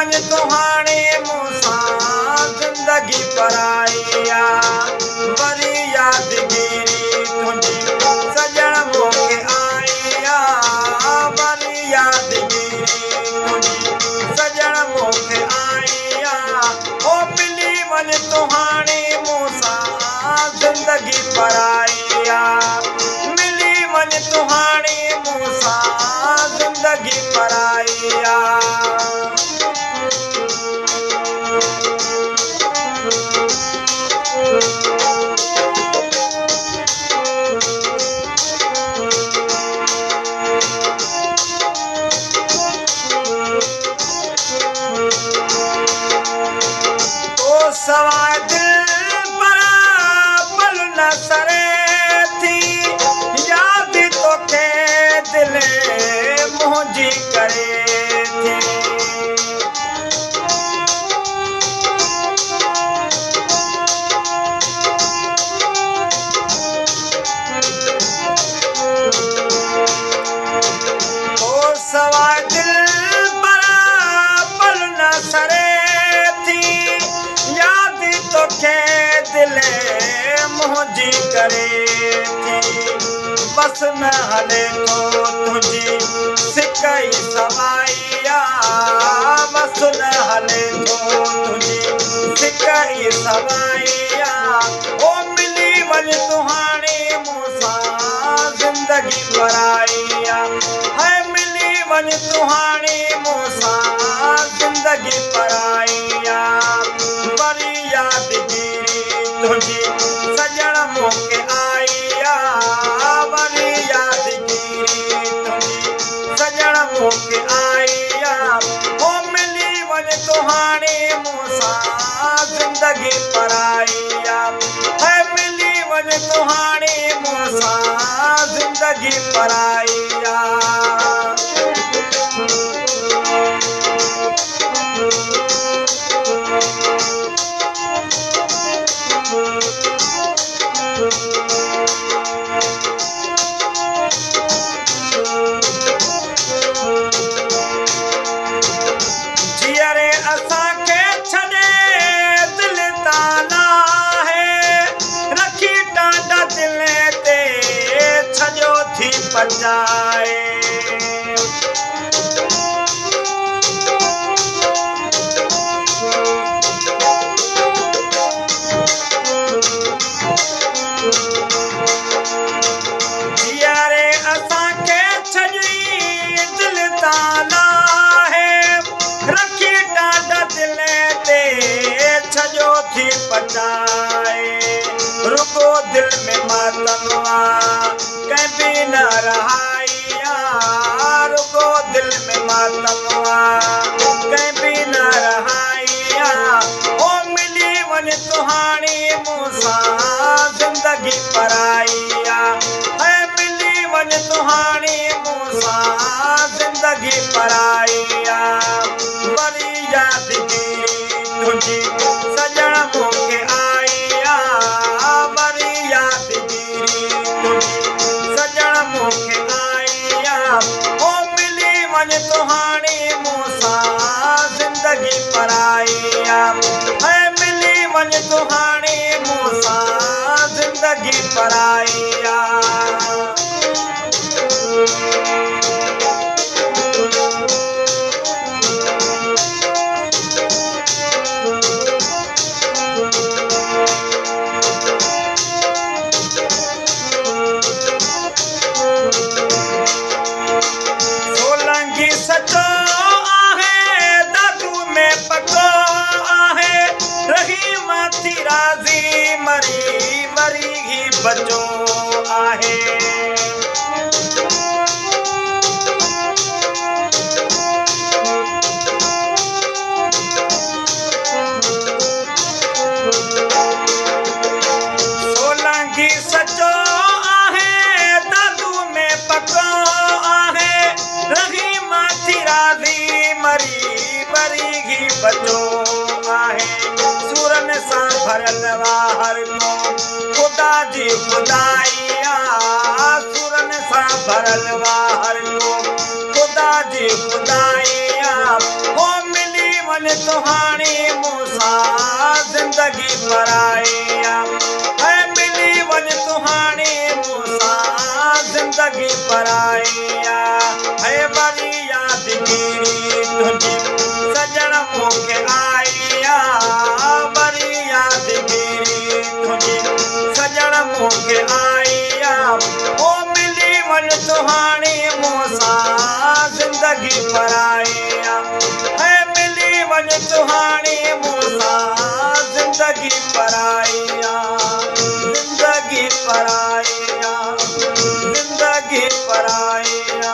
one तुहाणे मूंसां ज़िंदगी पराईया वरी यादगिरी तुंहिंजी सजण मूंखे आईया वरी यादगिरी तुंहिंजी सजण मूंखे आईया ओ मिली वन तुहाणे मूंसां ज़िंदगी पराईया मिली वन तुहाणे मूंसां ज़िंदगी पराईया सवाइ दिल पर पल न सरे थी याद तोखे दिल मुंहिंजी करे थी ओ सवाइ दिल पर पल न सरे तोखे दिल मुंहिंजी करे थी बस न हले थो तुंहिंजी सिक ई सवाईया बस न हले थो तुंहिंजी सिक ई सवाईया ओ मिली वञ तुहाणे मूंसां ज़िंदगी पराईया है मिली वञ तुहाणे मूंसां ज़िंदगी पराईया वरी यादगिरी तुंहिंजी सजण मूंखे आईया वरी यादगिरी तुंहिंजी सजण मूंखे आईया ओ मिली वञ तुहाणे मूंसां ज़िंदगी पराईया है मिली वञ तुहाणे मूंसां ज़िंदगी पराईया जियरे असांखे छॾे दिल ताना है रखी टांडा दिल ते छॼो थी पचाए जियरे असांखे छॾी दिल ताना है रखी टांडा दिल ते छॼो थी पचाए रुगो दिल में मातमवा कंहिं बि न रहाइया रुगो दिल में मातमवा कंहिं बि न रहाइया ओ मिली वञ तुहाणे मूंसां ज़िंदगी पराईया है मिली वञ तुहाणे मूंसां ज़िंदगी पराईया वरी यादगिरी तुंहिंजी सजण मूंखे आईया वरी यादगिरी तुंहिंजी सजण मूंखे आईया ओ मिली वञ तुहाणे मूंसां ज़िंदगी पराईया है मिली वञ तुहाणे मूंसां ज़िंदगी पराईया सोलंगी सचो आहे दादू में पको आहे रही माथी राज़ी मरी वरी ही बचो आहे सोलंगी सचो आहे दादू में पको आहे रही माथी राज़ी मरी वरी ही बचो आहे सूरन सां भरियल वाहर को ख़ुदा जी ख़ुदाइया सूरन सां भरियल वाहर को ख़ुदा जी ख़ुदाइया हो मिली वन तुहानी मूसा जिंदगी पराया है मिली वन तुहानी मूसा जिंदगी पराया है वरी यादगिरी तुझी सजण मूंखे आया वरी यादगिरी तुझी सजण मूंखे आया ओ मिली वन तुहानी मूसा जिंदगी पराया है मिली वन तुहानी मूसा जिंदगी पराया जिंदगी पराया जिंदगी पराया